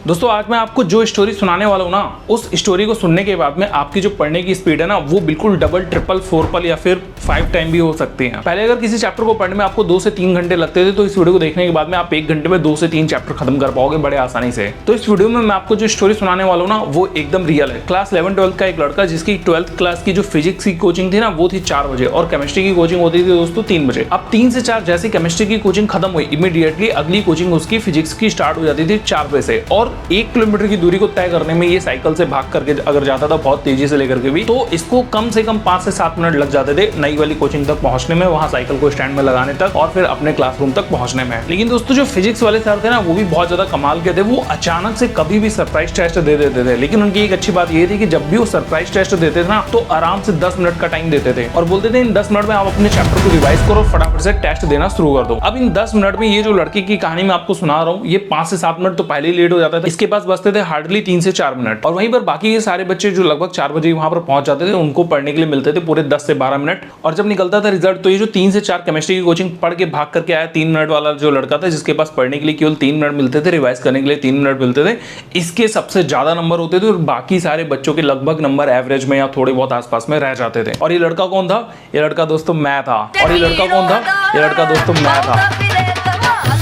दोस्तों आज मैं आपको जो स्टोरी सुनाने वाला हूँ ना, उस स्टोरी को सुनने के बाद में आपकी जो पढ़ने की स्पीड है ना, वो बिल्कुल डबल ट्रिपल फोरपल या फिर 5 टाइम भी हो सकती है। पहले अगर किसी चैप्टर को पढ़ने में आपको 2 से 3 घंटे लगते थे, तो इस वीडियो को देखने के बाद में आप 1 घंटे में 2 से 3 चैप्टर खत्म कर पाओगे बड़े आसानी से। तो इस वीडियो में मैं आपको जो स्टोरी सुनाने वाला हूँ ना, वो एकदम रियल है। क्लास 11-12 का एक लड़का, जिसकी 12th क्लास की जो फिजिक्स की कोचिंग थी ना, वो थी 4 बजे और केमिस्ट्री की कोचिंग होती थी दोस्तों 3 बजे। अब 3 से 4 जैसे केमिस्ट्री की कोचिंग खत्म हुई, इमीडिएटली अगली कोचिंग उसकी फिजिक्स की स्टार्ट हो जाती थी 4 बजे से। और 1 किलोमीटर की दूरी को तय करने में ये साइकिल से भाग करके अगर जाता था, बहुत तेजी से लेकर के भी, तो इसको कम से कम 5 से 7 मिनट लग जाते थे नई वाली कोचिंग तक पहुंचने में, वहां साइकिल को स्टैंड में लगाने तक और फिर अपने क्लासरूम तक पहुंचने में। लेकिन दोस्तों जो फिजिक्स वाले सर थे ना, वो भी बहुत ज्यादा कमाल के थे। वो अचानक से कभी भी सरप्राइज टेस्ट दे देते थे, लेकिन उनकी एक अच्छी बात ये थी कि जब भी वो सरप्राइज टेस्ट देते थे ना, तो आराम से 10 मिनट का टाइम देते थे और बोलते थे इन 10 मिनट में आप अपने चैप्टर को रिवाइज करो, फटाफट से टेस्ट देना शुरू कर दो। अब इन 10 मिनट में ये जो लड़के की कहानी मैं आपको सुना रहा हूँ, ये 5 से 7 मिनट तो पहले ही लेट हो जाता था। इसके पास बचते थे हार्डली 3 से 4 मिनट। और वहीं पर बाकी के सारे बच्चे जो लगभग 4 बजे वहां पर पहुंच जाते थे, उनको पढ़ने के लिए मिलते थे पूरे 10 से 12 मिनट। और जब निकलता था रिजल्ट, तो ये जो 3 से 4 केमिस्ट्री की कोचिंग पढ़ के भाग करके आया 3 मिनट वाला जो लड़का था, जिसके पास पढ़ने के लिए केवल 3 मिनट मिलते थे, रिवाइज करने के लिए 3 मिनट मिलते थे, इसके सबसे ज्यादा नंबर होते थे और बाकी सारे बच्चों के लगभग नंबर एवरेज में या थोड़े बहुत आसपास में रह जाते थे। और ये लड़का कौन था? ये लड़का दोस्तों मैं था। और ये लड़का कौन था? ये लड़का दोस्तों मैं था।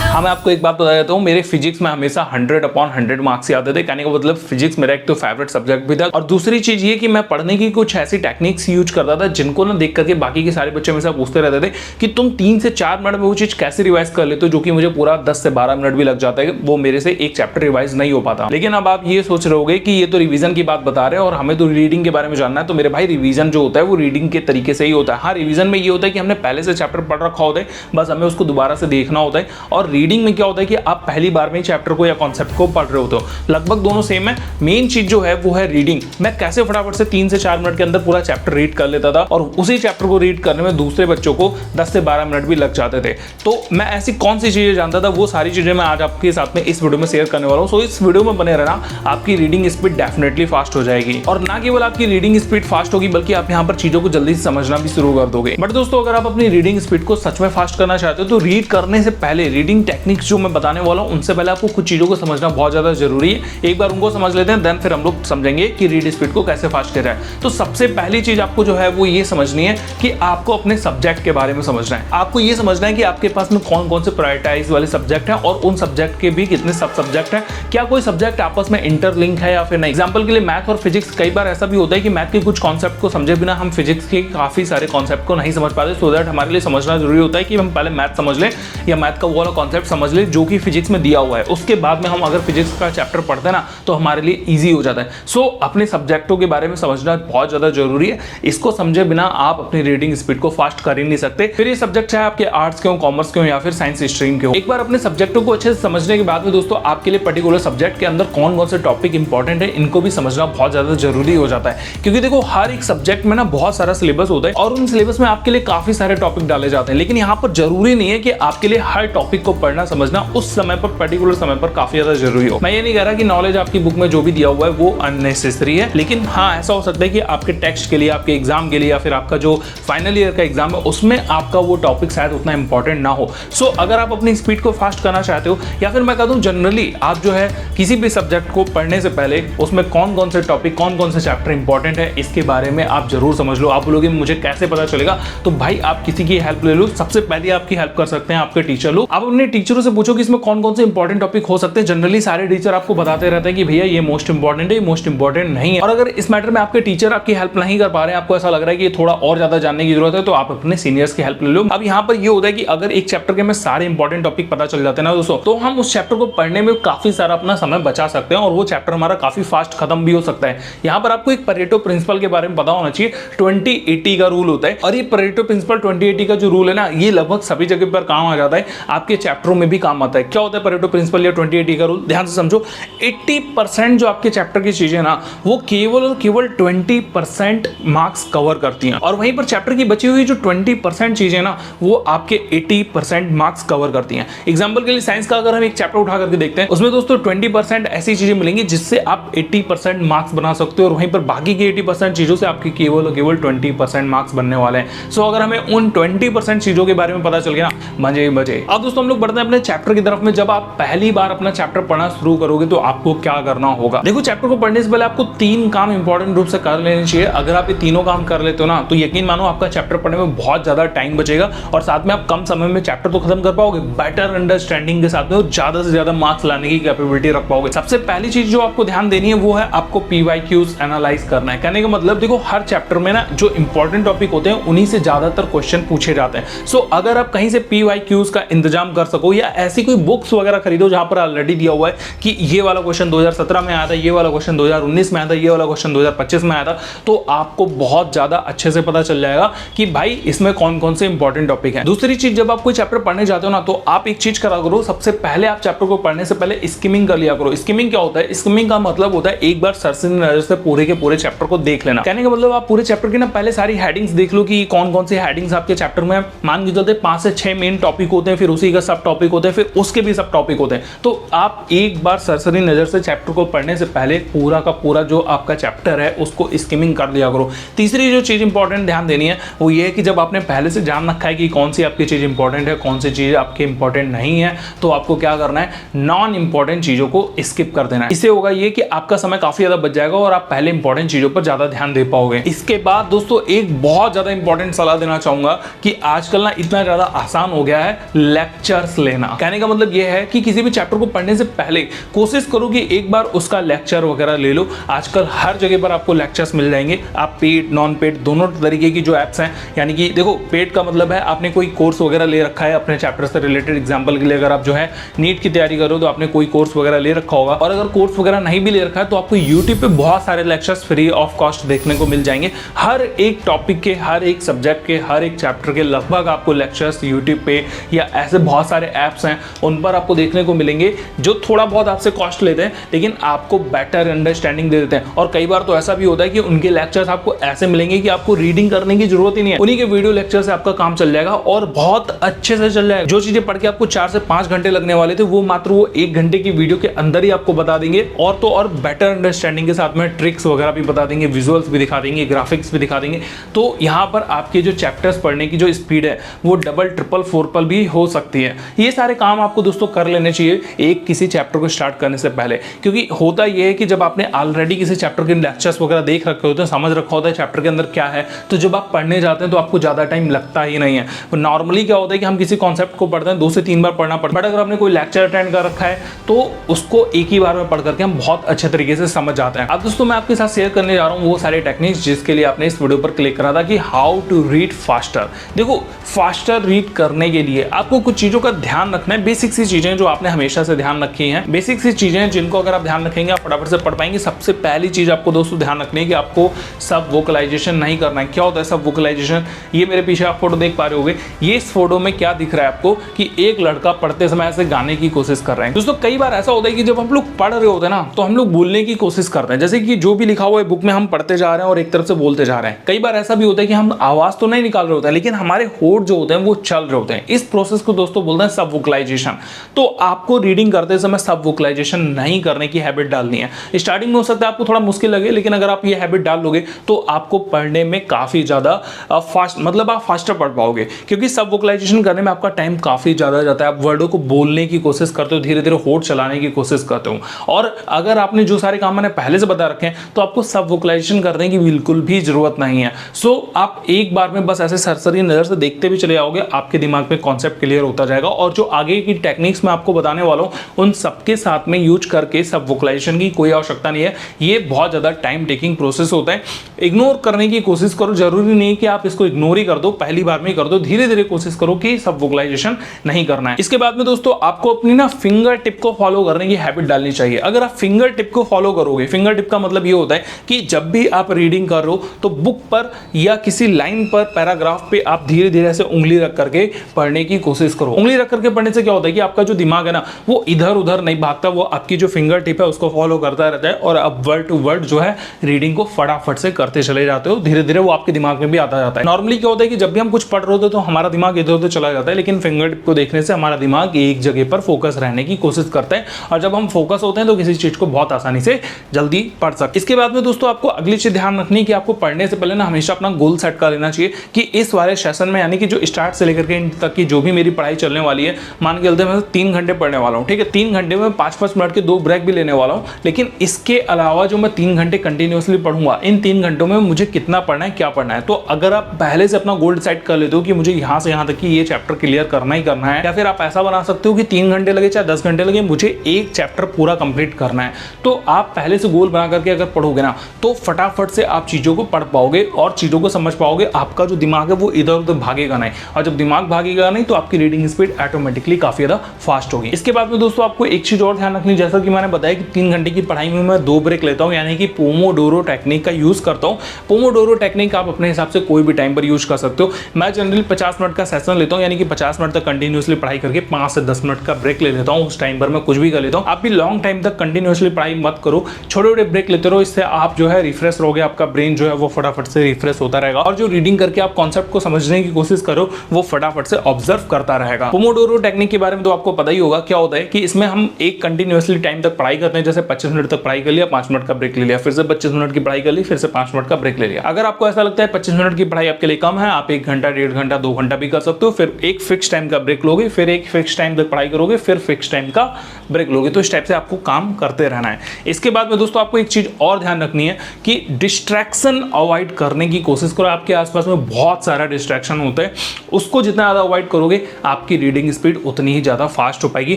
हाँ, मैं आपको एक बात बता देता हूँ, मेरे फिजिक्स में हमेशा 100/100 मार्क्स आते थे। कहने का मतलब फिजिक्स मेरा एक तो फेवरेट सब्जेक्ट भी था। और दूसरी चीज ये कि मैं पढ़ने की कुछ ऐसी टेक्निक्स यूज करता था, जिनको ना देख करके बाकी के सारे बच्चे मेरे से पूछते रहते थे कि तुम 3 से 4 मिनट में वो चीज कैसे रिवाइज कर लेते हो, जो कि मुझे पूरा 10 से 12 मिनट भी लग जाता है। वो मेरे से एक चैप्टर रिवाइज नहीं हो पाता। लेकिन अब आप ये सोच रहे होगे कि ये तो रिवीजन की बात बता रहे हैं और हमें तो रीडिंग के बारे में जानना है। तो मेरे भाई, रिवीजन जो होता है वो रीडिंग के तरीके से ही होता है। हाँ, रिवीजन में ये होता है कि हमने पहले से चैप्टर पढ़ रखा होता है, बस हमें उसको दोबारा से देखना होता है। और रीडिंग में क्या होता है कि आप पहली बार में चैप्टर को या कॉन्सेप्ट को पढ़ रहे होते हो। लगभग दोनों सेम है। मेन चीज जो है वो है रीडिंग। मैं कैसे फटाफट से 3 से 4 मिनट के अंदर पूरा चैप्टर रीड कर लेता था, और उसी चैप्टर को रीड करने में दूसरे बच्चों को 10 से 12 मिनट भी लग जाते थे। तो मैं ऐसी कौन सी चीजें जानता था, वो सारी चीजें मैं आज आपके साथ में इस वीडियो में शेयर करने वाला हूं। सो इस वीडियो में बने रहना, आपकी रीडिंग स्पीड डेफिनेटली फास्ट हो जाएगी। और ना केवल आपकी रीडिंग स्पीड फास्ट होगी, बल्कि आप यहाँ पर चीजों को जल्दी से समझना भी शुरू कर दोगे। बट दोस्तों, अगर आप अपनी रीडिंग स्पीड को सच में फास्ट करना चाहते हो, तो रीड करने से पहले रीडिंग टेक्निक्स जो मैं बताने वाला हूं, उनसे पहले आपको कुछ चीजों को समझना बहुत ज्यादा जरूरी है। एक बार उनको समझ लेते हैं, देन फिर हम लोग समझेंगे कि रीड स्पीड को कैसे फास्ट किया जाए। तो सबसे पहली चीज आपको जो है वो ये समझनी है कि आपको अपने सब्जेक्ट के बारे में समझना है। आपको ये समझना है कि आपके पास में कौन कौन से प्रायोरिटाइज वाले सब्जेक्ट हैं, और उन सब्जेक्ट के भी कितने सब सब्जेक्ट हैं। क्या कोई सब्जेक्ट आपस में इंटरलिंक है या फिर नहीं। एग्जाम्पल के लिए मैथ और फिजिक्स, कई बार ऐसा भी होता है कि मैथ के कुछ कॉन्सेप्ट को समझे बिना हम फिजिक्स के काफी सारे कॉन्सेप्ट को नहीं समझ पाते। सो दैट हमारे लिए समझना जरूरी होता है कि हम पहले मैथ समझ लें या मैथ का वो वाला कॉन्सेप्ट समझ लें जो कि फिजिक्स में दिया हुआ है। उसके बाद में हम अगर फिजिक्स का चैप्टर पढ़ते हैं ना, तो हमारे लिए इजी हो जाता है। सो अपने सब्जेक्टों के बारे में समझना बहुत ज्यादा जरूरी है। इसको समझे बिना आप अपनी रीडिंग स्पीड को फास्ट कर ही नहीं सकते। फिर ये सब्जेक्ट चाहे आपके आर्ट्स के हो, कॉमर्स के हो या फिर साइंस स्ट्रीम के हो। एक बार अपने सब्जेक्टों को अच्छे से समझने के बाद में दोस्तों, आपके लिए पर्टिकुलर सब्जेक्ट के अंदर कौन कौन से टॉपिक इंपॉर्टेंट है, इनको भी समझना बहुत ज्यादा जरूरी हो जाता है। क्योंकि देखो, हर एक सब्जेक्ट में ना बहुत सारा सिलेबस होता है और उन सिलेबस में आपके लिए काफी सारे टॉपिक डाले जाते हैं। लेकिन यहाँ पर जरूरी नहीं है कि आपके लिए हर टॉपिक को पढ़ना समझना उस समय पर, पर्टिकुलर समय पर काफी ज्यादा जरूरी हो। मैं ये नहीं कह रहा कि नॉलेज आपकी बुक में जो भी दिया हुआ है वो अननेसेसरी है, लेकिन हाँ, ऐसा हो सकता है कि आपके टेक्स्ट के लिए, आपके एग्जाम के लिए या फिर आपका जो फाइनल ईयर का एग्जाम है, उसमें आपका वो टॉपिक शायद उतना इंपॉर्टेंट ना हो। सो अगर आप अपनी स्पीड को फास्ट करना चाहते हो, या फिर मैं कह दूं जनरली आप जो है किसी भी सब्जेक्ट को पढ़ने से पहले उसमें कौन कौन से टॉपिक, कौन कौन से चैप्टर इंपॉर्टेंट है, इसके बारे में आप जरूर समझ लो। आप बोलोगे मुझे कैसे पता चलेगा? तो भाई, आप किसी की हेल्प ले लो। सबसे पहले आपकी हेल्प कर सकते हैं आपके टीचर लोग। आप अपने टीचरों से पूछो कि इसमें कौन कौन से इंपॉर्टेंट टॉपिक हो सकते हैं। जनरली सारे टीचर आपको बताते रहते हैं कि भैया ये मोस्ट इंपॉर्टेंट है, ये मोस्ट इंपॉर्टेंट नहीं है। और अगर इस मैटर में आपके टीचर आपकी हेल्प नहीं कर पा रहे हैं, आपको ऐसा लग रहा है कि ये थोड़ा और ज्यादा जानने की जरूरत है, तो आप अपने सीनियर्स की हेल्प ले लो। अब यहाँ पर ये होता है कि अगर एक चैप्टर के में सारे इंपॉर्टेंट टॉपिक पता चल जाते हैं ना दोस्तों, तो हम उस चैप्टर को पढ़ने में काफी सारा अपना समय बचा सकते हैं और वो चैप्टर हमारा काफी फास्ट खत्म भी हो सकता है। यहाँ पर आपको एक परेटो प्रिंसिपल के बारे में पता होना चाहिए। 20-80 का रूल होता है, और ये परेटो प्रिंसिपल 20-80 का जो रूल है ना, ये लगभग सभी जगह पर काम आ जाता है, आपके चैप्टरों में भी काम आता है। क्या होता है परेटो प्रिंसिपल या 20-80 का रूल? ध्यान से समझो। 80% जो आपके चैप्टर की चीजें ना, वो केवल और केवल 20% मार्क्स कवर करती हैं, और वहीं पर चैप्टर की बची हुई जो 20% चीजें ना, वो आपके 80% मार्क्स कवर करती हैं। एग्जांपल के लिए साइंस का अगर हम एक चैप्टर उठा करके देखते हैं, उसमें दोस्तों 20% ऐसी चीजें मिलेंगी जिससे आप 80% मार्क्स बना सकते हो, और वहीं पर बाकी की 80% चीजों से आपकी केवल और केवल 20% मार्क्स बनने वाले हैं। सो अगर हमें उन 20% चीजों के बारे में पता चल गया ना, मजे ही मजे। अब दोस्तों हम लोग बढ़ते बढ़ते हैं अपने चैप्टर की तरफ में। जब आप पहली बार अपना चैप्टर पढ़ना शुरू करोगे तो आपको क्या करना होगा। देखो, चैप्टर को पढ़ने से पहले आपको 3 काम इंपॉर्टेंट रूप से कर लेने चाहिए। अगर आप ये तीनों काम कर लेते हो ना, तो यकीन मानो आपका चैप्टर पढ़ने में बहुत ज्यादा टाइम बचेगा और साथ में आप कम समय में चैप्टर तो खत्म कर पाओगे, बेटर अंडरस्टैंडिंग के साथ में ज्यादा से ज्यादा मार्क्स लाने की कैपेबिलिटी रख पाओगे। सबसे पहली चीज जो आपको ध्यान देनी है वो है आपको PYQs एनालाइज करना है। कहने का मतलब देखो, हर चैप्टर में ना जो इंपॉर्टेंट टॉपिक होते हैं उन्हीं से ज्यादातर क्वेश्चन पूछे जाते हैं। सो अगर आप कहीं से PYQs का इंतजाम कर सको या ऐसी कोई बुक्स वगैरह खरीदो जहां पर ऑलरेडी दिया हुआ है कि ये वाला क्वेश्चन 2017 में आया था, ये वाला क्वेश्चन 2019 में आया था, ये वाला क्वेश्चन 2025 में आया था, तो आपको बहुत ज्यादा अच्छे से पता चल जाएगा कि भाई इसमें कौन कौन से इंपॉर्टेंट टॉपिक हैं। दूसरी चीज, जब आप कोई चैप्टर पढ़ने जाते हो ना, तो आप एक चीज करा करो, सबसे पहले आप चैप्टर को पढ़ने से पहले स्किमिंग कर लिया करो। स्किमिंग क्या होता है? स्किमिंग का मतलब होता है एक बार सरसरी नजर से पूरे के पूरे चैप्टर को देख लेना। कहने का मतलब आप पूरे चैप्टर की ना पहले सारी हेडिंग्स देख लो कि कौन कौन सी हेडिंग्स आपके चैप्टर में, मान के चलते 5 से 6 मेन टॉपिक होते हैं, फिर उसी का सब टॉपिक होते हैं, फिर उसके भी सब टॉपिक होते हैं। तो आप एक बार सरसरी नजर से चैप्टर को पढ़ने से पहले पूरा का पूरा जो आपका चैप्टर है उसको स्किमिंग कर लिया करो। तीसरी जो चीज इंपॉर्टेंट ध्यान देनी है वो ये है कि जब आपने पहले से जान रखा है कि कौन सी आपकी चीज इंपॉर्टेंट है, कौन सी चीज आपकी इंपॉर्टेंट नहीं है, तो आपको क्या करना है, नॉन इंपॉर्टेंट चीजों को स्किप कर देना है। इससे होगा ये कि आपका समय काफी ज्यादा बच जाएगा और आप पहले इंपॉर्टेंट चीजों पर ज्यादा ध्यान दे पाओगे। इसके बाद दोस्तों एक बहुत ज्यादा इंपॉर्टेंट सलाह देना चाहूंगा कि आजकल ना इतना ज्यादा आसान हो गया है लेक्चर्स लेना। कहने का मतलब यह है कि किसी भी चैप्टर को पढ़ने से पहले कोशिश करो कि एक बार उसका लेक्चर वगैरह ले लो। आजकल हर जगह पर आपको लेक्चर्स मिल जाएंगे। आप पेड नॉन पेड दोनों तरीके की जो एप्स हैं, यानी कि देखो पेड का मतलब है आपने कोई कोर्स वगैरह ले रखा है अपने चैप्टर से रिलेटेड। एग्जांपल के लिए अगर आप जो है नीट की तैयारी करो तो आपने कोई कोर्स वगैरह ले रखा होगा, और अगर कोर्स वगैरह नहीं भी ले रखा है तो आपको यूट्यूब पे बहुत सारे लेक्चर्स फ्री ऑफ कॉस्ट देखने को मिल जाएंगे। हर एक टॉपिक के, हर एक सब्जेक्ट के, हर एक चैप्टर के लगभग आपको लेक्चर्स यूट्यूब पे या ऐसे बहुत सारे ऐप्स हैं उन पर आपको देखने को मिलेंगे जो थोड़ा बहुत आपसे कॉस्ट लेते हैं लेकिन आपको बेटर अंडरस्टैंडिंग दे देते हैं। और कई बार तो ऐसा भी होता है कि उनके लेक्चर्स आपको ऐसे मिलेंगे कि आपको रीडिंग करने की जरूरत ही नहीं है, उन्हीं के वीडियो लेक्चर से आपका काम चल जाएगा और बहुत अच्छे से चल जाएगा। जो चीजें पढ़ के आपको 4 से 5 घंटे लगने वाले थे वो मात्र वो 1 घंटे की वीडियो के अंदर ही आपको बता देंगे, और तो और बेटर अंडरस्टैंडिंग के साथ में ट्रिक्स वगैरह भी बता देंगे, विजुअल्स भी दिखा देंगे, ग्राफिक्स भी दिखा देंगे। तो यहाँ पर आपके जो चैप्टर्स पढ़ने की जो स्पीड है वो डबल, ट्रिपल, 4 भी हो सकती है। ये सारे काम आपको दोस्तों कर लेने चाहिए एक किसी चैप्टर को स्टार्ट करने से पहले, क्योंकि होता यह है कि जब आपने ऑलरेडी किसी चैप्टर के लेक्चर्स वगैरह देख रखे होते हैं, समझ रखा होता है चैप्टर के अंदर क्या है, तो जब आप पढ़ने जाते हैं तो आपको ज़्यादा टाइम लगता ही नहीं है। नॉर्मली क्या होता है कि हम किसी कॉन्सेप्ट को पढ़ते हैं 2 से 3 बार पढ़ना पड़ता है, बट अगर आपने कोई लेक्चर अटेंड कर रखा है तो उसको एक ही बार में पढ़ करके हम बहुत अच्छे तरीके से समझ जाते हैं। अब दोस्तों मैं आपके साथ शेयर करने जा रहा हूँ वो सारे टेक्निक्स जिसके लिए आपने इस वीडियो पर क्लिक करा था कि हाउ टू रीड फास्टर। देखो, फास्टर रीड करने के लिए आपको कुछ चीज़ों का ध्यान रखना है। बेसिक सी चीज़ें जो आपने हमेशा से ध्यान रखी हैं, बेसिक सी चीज़ें जिनको अगर आप ध्यान रखेंगे आप फटाफट से पढ़ पाएंगे। सबसे पहली चीज़ आपको दोस्तों ध्यान रखनी है कि आपको सब वोकलाइजेशन नहीं करना है। क्या होता है सब वोकलाइजेशन? ये मेरे पीछे आप फोटो देख पा रहे होगे, ये इस फोटो में क्या दिख रहा है आपको कि एक लड़का पढ़ते समय ऐसे गाने की कोशिश कर रहे हैं। दोस्तों कई बार ऐसा होता है कि जब हम लोग पढ़ रहे होते हैं ना तो हम लोग बोलने की कोशिश करते हैं, जैसे कि जो भी लिखा हुआ है बुक में हम पढ़ते जा रहे हैं और एक तरफ से बोलते जा रहे हैं। कई बार ऐसा भी होता है कि हम आवाज तो नहीं निकाल रहे होते हैं लेकिन हमारे होठ जो होते हैं वो चल रहे होते हैं। इस प्रोसेस को दोस्तों बोलते हैं सब वोकलाइजेशन। तो आपको रीडिंग करते समय सब वोकलाइजेशन नहीं करने की हैबिट डालनी है। स्टार्टिंग में हो सकता है आपको थोड़ा मुश्किल लगे, लेकिन अगर आप ये हैबिट डाल लोगे तो आपको पढ़ने में काफी ज्यादा फास्ट, मतलब आप फास्टर पढ़ पाओगे, क्योंकि सब वोकलाइजेशन करने में आपका टाइम काफी ज्यादा जाता है। आप वर्डों को बोलने की कोशिश करते हो, धीरे धीरे होठ चलाने की कोशिश करते हो, और अगर आपने जो सारे काम मैंने पहले से बता रखे हैं तो आपको सब वोकलाइजेशन करने की बिल्कुल भी जरूरत नहीं है। सो आप एक बार में बस ऐसे सरसरी नजर से देखते भी चले जाओगे, आपके दिमाग में कॉन्सेप्ट क्लियर होता जाएगा, और जो आगे की टेक्निक्स मैं आपको बताने वाला हूं उन सबके साथ में यूज करके सब वोकलाइजेशन की कोई आवश्यकता नहीं है। ये बहुत ज्यादा टाइम टेकिंग प्रोसेस होता है। इग्नोर करने की कोशिश करो, जरूरी नहीं कि आप इसको इग्नोर ही कर दो, पहली बार में ही कर दो, धीरे धीरे कोशिश करो कि सब वोकलाइजेशन नहीं करना है। इसके बाद में दोस्तों आपको अपनी ना फिंगर टिप को फॉलो करने की हैबिट डालनी चाहिए। अगर आप फिंगर टिप को फॉलो करोगे, फिंगर टिप का मतलब ये होता है कि जब भी आप रीडिंग कर रहे हो तो बुक पर या किसी लाइन पर, पैराग्राफ पे आप धीरे धीरे ऐसे उंगली रख करके पढ़ने की कोशिश करो। उंगली रख करके पढ़ने से क्या होता है कि आपका जो दिमाग है ना वो इधर उधर नहीं भागता, वो आपकी जो फिंगर टिप है उसको फॉलो करता रहता है, और आप वर्ड टू वर्ड जो है रीडिंग को फटाफट से करते चले जाते हो, धीरे धीरे वो आपके दिमाग में भी आता जाता है। नॉर्मली क्या होता है कि जब भी हम कुछ पढ़ रहे होते तो हमारा दिमाग इधर उधर चला जाता है, लेकिन फिंगर टिप को देखने से हमारा दिमाग एक जगह पर फोकस रहने की कोशिश करता है, और जब हम फोकस होते हैं तो किसी चीज को बहुत आसानी से जल्दी पढ़ सकते। इसके बाद में दोस्तों आपको अगली चीज ध्यान रखनी है कि आपको पढ़ने से पहले ना हमेशा अपना गोल सेट कर लेना चाहिए कि इस वाले सेशन में, यानी कि जो स्टार्ट से लेकर के एंड तक की जो भी मेरी पढ़ाई चलने वाली है, मान के चलते मैं 3 घंटे पढ़ने वाला हूँ, ठीक है, 3 घंटे में 5-5 मिनट के 2 ब्रेक भी लेने वाला हूँ, लेकिन इसके अलावा जो मैं 3 घंटे कंटिन्यूअसली पढ़ूंगा, इन 3 घंटों में मुझे कितना पढ़ना है, क्या पढ़ना है। तो अगर आप पहले से अपना गोल डिसाइड कर लेते हो कि मुझे यहाँ से यहाँ तक कि ये चैप्टर क्लियर करना ही करना है, या फिर आप ऐसा बना सकते हो कि 3 घंटे लगे चाहे 10 घंटे लगे, मुझे एक चैप्टर पूरा कंप्लीट करना है। तो आप पहले से गोल बना करके अगर पढ़ोगे ना, तो फटाफट से आप चीज़ों को पढ़ पाओगे और चीज़ों को समझ पाओगे। आपका जो दिमाग है वो इधर उधर भागेगा नहीं, और जब दिमाग भागेगा नहीं तो आपकी रीडिंग स्पीड ऑटोमेटिकली काफ़ी ज़्यादा फास्ट होगी। इसके बाद में दोस्तों आपको एक चीज़ और ध्यान रखनी, जैसा कि मैंने बताया कि 3 घंटे की पढ़ाई में मैं 2 ब्रेक लेता हूँ, यानी कि पोमोडोरो टेक्निक का यूज़ करता हूँ। पोमोडोरो टेक्निक आप अपने हिसाब से कोई भी टाइम पर यूज़ कर सकते हो। मैं जनरली 50 मिनट का सेशन लेता हूँ, यानी कि 50 मिनट तक कंटिन्यूसली पढ़ाई करके 5 से 10 मिनट का ब्रेक ले लेता हूँ। उस टाइम पर मैं कुछ भी कर लेता हूँ। आप भी लॉन्ग टाइम तक कंटिन्यूसली पढ़ाई मत करो, छोटे छोटे ब्रेक लेते रहो। इससे आप जो है रिफ्रेश रहोगे, आपका ब्रेन जो है वो फटाफट से रिफ्रेश होता रहेगा, और जो रीडिंग करके आप कॉन्सेप्ट को समझने की कोशिश करो वो फटाफट से ऑब्जर्व करता रहेगा। पोमोडोरो टेक्निक के बारे में तो आपको पता ही होगा क्या होता है कि इसमें हम एक कंटिन्यूसली टाइम तक पढ़ाई करते हैं। जैसे 25 मिनट तक पढ़ाई कर लिया, 5 मिनट का ब्रेक ले लिया, फिर से 25 मिनट की पढ़ाई कर ली, फिर से 5 मिनट का ब्रेक ले लिया। अगर आपको ऐसा लगता है 25 मिनट की पढ़ाई आपके लिए कम है, आप 1 घंटा, 1.5 घंटा, 2 घंटा भी कर सकते हो, फिर एक फिक्स टाइम का ब्रेक लोगे, फिर एक फिक्स टाइम तक पढ़ाई करोगे, फिर फिक्स टाइम का ब्रेक लोगे। तो इस टाइप से आपको काम करते रहना है। इसके बाद में दोस्तों आपको एक चीज और ध्यान रखनी है कि डिस्ट्रैक्शन अवॉइड करने की कोशिश करो। आपके आसपास में बहुत सारा डिस्ट्रैक्शन होता है, उसको जितना ज़्यादा अवॉइड करोगे आपकी रीडिंग स्पीड उतनी ही ज़्यादा फास्ट हो पाएगी।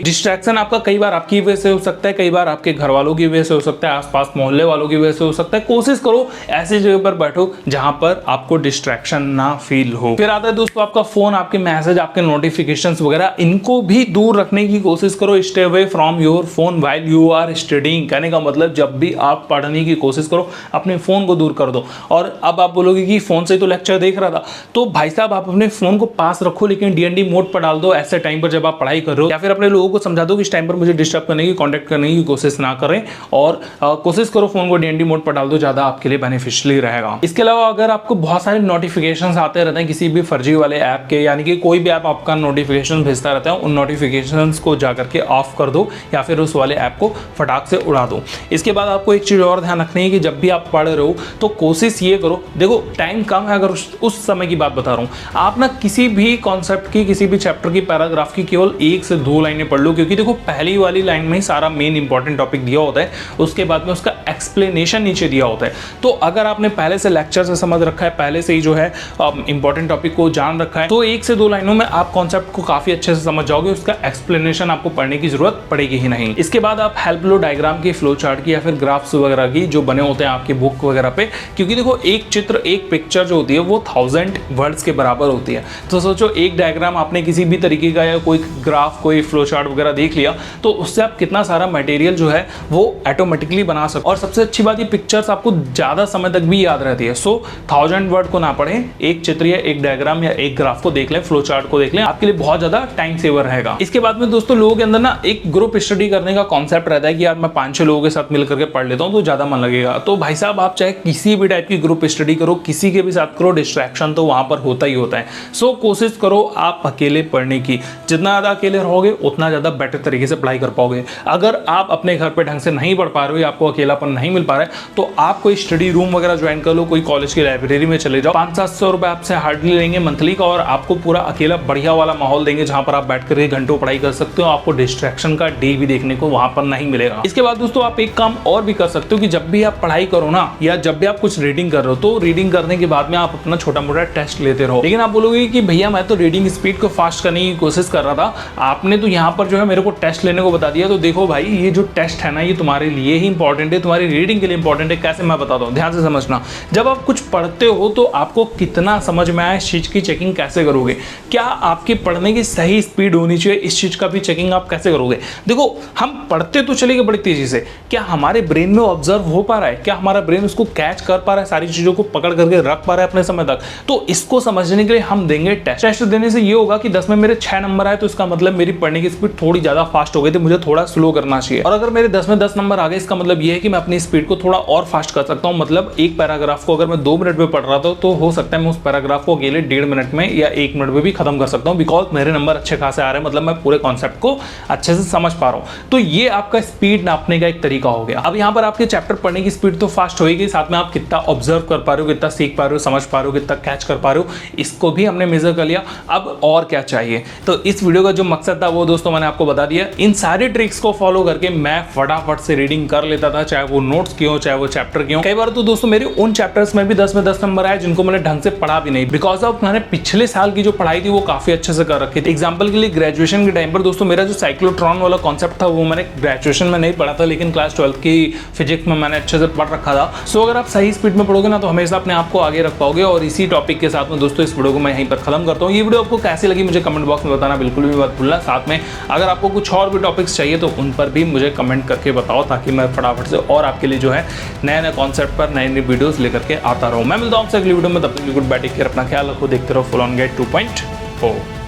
डिस्ट्रैक्शन आपका कई बार आपकी वजह से हो सकता है, कई बार आपके घर वालों की वजह से हो सकता है, आसपास मोहल्ले वालों की वजह से हो सकता है। कोशिश करो ऐसी जगह पर बैठो जहां पर आपको डिस्ट्रैक्शन ना फील हो। फिर आता है दोस्तों आपका फोन, आपके मैसेज, आपके नोटिफिकेशंस वगैरह, इनको भी दूर रखने की कोशिश करो। Stay away from your phone while you are studying. कहने का मतलब जब भी आप पढ़ने की कोशिश करो अपने फोन को दूर कर दो। और अब आप बोलोगे कि फोन से तो लेक्चर देख रहा था, तो भाई साहब आप अपने फोन को पास रखो लेकिन डीएनडी मोड पर डाल दो ऐसे टाइम पर जब आप पढ़ाई कर रहे हो, या फिर अपने लोगों को समझा दो कि इस टाइम पर मुझे डिस्टर्ब करने की, कॉन्टैक्ट करने की कोशिश ना करें, और कोशिश करो फोन को डीएनडी मोड पर डाल दो, ज्यादा आपके लिए बेनिफिशियली रहेगा। इसके अलावा अगर आपको बहुत सारे नोटिफिकेशंस आते रहते हैं किसी भी फर्जी वाले ऐप के, यानी कि कोई भी ऐप आपका नोटिफिकेशन भेजता रहता है, उन नोटिफिकेशंस को जाकर के ऑफ कर दो या फिर उस वाले ऐप को फटाक से उड़ा दो। इसके बाद आपको एक चीज़ और ध्यान रखनी है कि जब भी आप पढ़ रहे हो तो कोशिश ये करो, देखो टाइम कम है, अगर उस समय की बात बता रहा हूँ, आप ना किसी भी कॉन्सेप्ट की, किसी भी चैप्टर की, पैराग्राफ की केवल 1 से 2 लाइनें पढ़ लो, क्योंकि देखो पहली वाली लाइन में ही सारा मेन इंपॉर्टेंट टॉपिक दिया होता है, उसके बाद में उसका एक्सप्लेनेशन नीचे दिया होता है। तो अगर आपने पहले से लेक्चर से समझ रखा है, पहले से ही जो है इंपॉर्टेंट टॉपिक को जान रखा है, तो 1 से 2 लाइनों में आप कॉन्सेप्ट को काफी अच्छे से समझ जाओगे, उसका एक्सप्लेनेशन आपको पढ़ने की जरूरत पड़ेगी ही नहीं। इसके बाद आप हेल्प लो डायग्राम की, फ्लो चार्ट की, या फिर ग्राफ्स वगैरह की जो बने होते हैं आपकी बुक वगैरह पे, क्योंकि देखो एक चित्र, एक पिक्चर जो होती है वो 1000 वर्ड्स के बराबर होती है। तो सोचो एक डायग्राम आपने किसी भी तरीके का या कोई ग्राफ, कोई फ्लो चार्ट वगैरह देख लिया, तो उससे आप कितना सारा मटेरियल जो है वो ऑटोमेटिकली बना सकते। और सबसे अच्छी बात, ये पिक्चर्स आपको ज्यादा समय तक भी याद रहती है। सो 1000 वर्ड को ना पढ़ें, एक चित्र या एक डायग्राम या एक ग्राफ को देख लें, फ्लो चार्ट को देख लें, आपके लिए बहुत ज्यादा टाइम सेवर रहेगा। इसके बाद में दोस्तों लोगों के अंदर ना एक ग्रुप स्टडी करने का कॉन्सेप्ट रहता है कि यार मैं 5-6 लोगों के साथ मिलकर के पढ़ लेता हूँ तो ज्यादा मन लगेगा। तो भाई साहब आप चाहे किसी भी टाइप की ग्रुप स्टडी करो, किसी के भी साथ करो, डिस्ट्रैक्शन तो वहां पर होता ही होता है। सो कोशिश करो आप अकेले पढ़ने की, जितना ज्यादा अकेले रहोगे उतना ज्यादा बेटर तरीके से पढ़ाई कर पाओगे। अगर आप अपने घर पे ढंग से नहीं पढ़ पा रहे हो या आपको अकेलापन नहीं मिल पा रहा है, तो आप कोई स्टडी रूम वगैरह ज्वाइन कर लो, कोई कॉलेज की लाइब्रेरी में चले जाओ। 500-700 रुपए आपसे हार्डली लेंगे मंथली का, और आपको पूरा अकेला बढ़िया वाला माहौल देंगे जहां पर आप बैठ कर घंटों पढ़ाई कर सकते हो। आपको डिस्ट्रैक्शन का डे भी देखने को वहां पर नहीं मिलेगा। इसके बाद दोस्तों आप एक काम और भी कर सकते हो कि जब भी आप पढ़ाई करो ना, या जब भी आप कुछ रीडिंग कर रहे हो, तो रीडिंग करने के बाद में आप अपना छोटा मोटा टेस्ट लेते रहो। लेकिन आप बोलोगे कि भैया मैं तो रीडिंग स्पीड को फास्ट करने की कोशिश कर रहा था, आपने तो यहाँ पर जो है मेरे को टेस्ट लेने को बता दिया। तो देखो भाई, ये जो टेस्ट है ना, ये तुम्हारे लिए ही इंपॉर्टेंट है, तुम्हारी रीडिंग के लिए इंपॉर्टेंट है। कैसे मैं बताता हूँ, ध्यान से समझना। जब आप कुछ पढ़ते हो तो आपको कितना समझ में आया, इस चीज की चेकिंग कैसे करोगे? क्या आपके पढ़ने की सही स्पीड होनी चाहिए, इस चीज का भी चेकिंग आप कैसे करोगे? देखो हम पढ़ते तो चलेंगे बड़ी तेजी से, क्या हमारे ब्रेन में ऑब्जर्व हो पा रहा है, क्या हमारा ब्रेन उसको कैच कर पा रहा है, सारी चीजों को पकड़ करके रख पा रहा है अपने समय तक? तो इसको समझने के लिए हम देंगे टेस्ट। टेस्ट देने से ये होगा कि 10 में मेरे 6 नंबर आए, तो इसका मतलब मेरी पढ़ने की स्पीड थोड़ी ज्यादा फास्ट हो गई थी, मुझे थोड़ा स्लो करना चाहिए। और अगर मेरे 10 में 10 नंबर आ गए, इसका मतलब ये है कि मैं अपनी स्पीड को थोड़ा और फास्ट कर सकता हूँ। मतलब एक पैराग्राफ को अगर मैं 2 मिनट में पढ़ रहा था, तो हो सकता है मैं उस पैराग्राफ को अकेले 1.5 मिनट में या 1 मिनट में भी खत्म कर सकता हूँ, बिकॉज मेरे नंबर अच्छे खासे आ रहे हैं, मतलब मैं पूरे कॉन्सेप्ट को अच्छे से समझ पा रहा हूँ। तो ये आपका स्पीड नापने का एक तरीका हो गया। अब यहाँ पर आपके चैप्टर पढ़ने की स्पीड तो फास्ट होगी, साथ में आप कितना ऑब्जर्व कर पा रहे हो, कितना सीख पा रहे हो, समझ पा रहे हो, कितना कैच कर पा रहे हो, इसको भी हमने मेजर कर लिया। अब और क्या चाहिए? तो इस वीडियो का जो मकसद था वो दोस्तों मैंने आपको बता दिया। इन सारी ट्रिक्स को फॉलो करके मैं फटाफट से रीडिंग कर लेता था, चाहे वो नोट्स की हो चाहे वो चैप्टर की हो। कई बार तो दोस्तों मेरे उन चैप्टर्स में भी 10 में 10 नंबर आए जिनको मैंने ढंग से पढ़ा भी नहीं, बिकॉज ऑफ मैंने पिछले साल की जो पढ़ाई थी वो काफी अच्छे से कर रखी थी। एग्जाम्पल के लिए ग्रेजुएशन के टाइम पर दोस्तों मेरा जो साइक्लोट्रॉन वाला कॉन्सेप्ट था वो मैंने ग्रेजुएशन में नहीं पढ़ा था, लेकिन क्लास 12 की फिजिक्स में मैंने अच्छे से पढ़ रखा था। सो अगर आप सही स्पीड में पढ़ोगे ना तो हमेशा अपने आप को आगे रख पाओगे। और इसी टॉपिक के साथ में दोस्तों इस वीडियो को मैं यहीं पर खत्म करता हूँ। ये वीडियो आपको कैसी लगी मुझे कमेंट बॉक्स में बताना बिल्कुल भी मत भूलना। साथ में अगर आपको कुछ और भी टॉपिक्स चाहिए तो उन पर भी मुझे कमेंट करके बताओ, ताकि मैं फटाफट से और आपके लिए जो है नए नए कॉन्सेप्ट पर नई नई वीडियोस लेकर के आता रहूँ। मैं मिलता हूँ आपसे अगली वीडियो में, तब तक गुड बाय, टेक केयर, अपना ख्याल रखो, देखते रहो फुल ऑन गेट 2.0।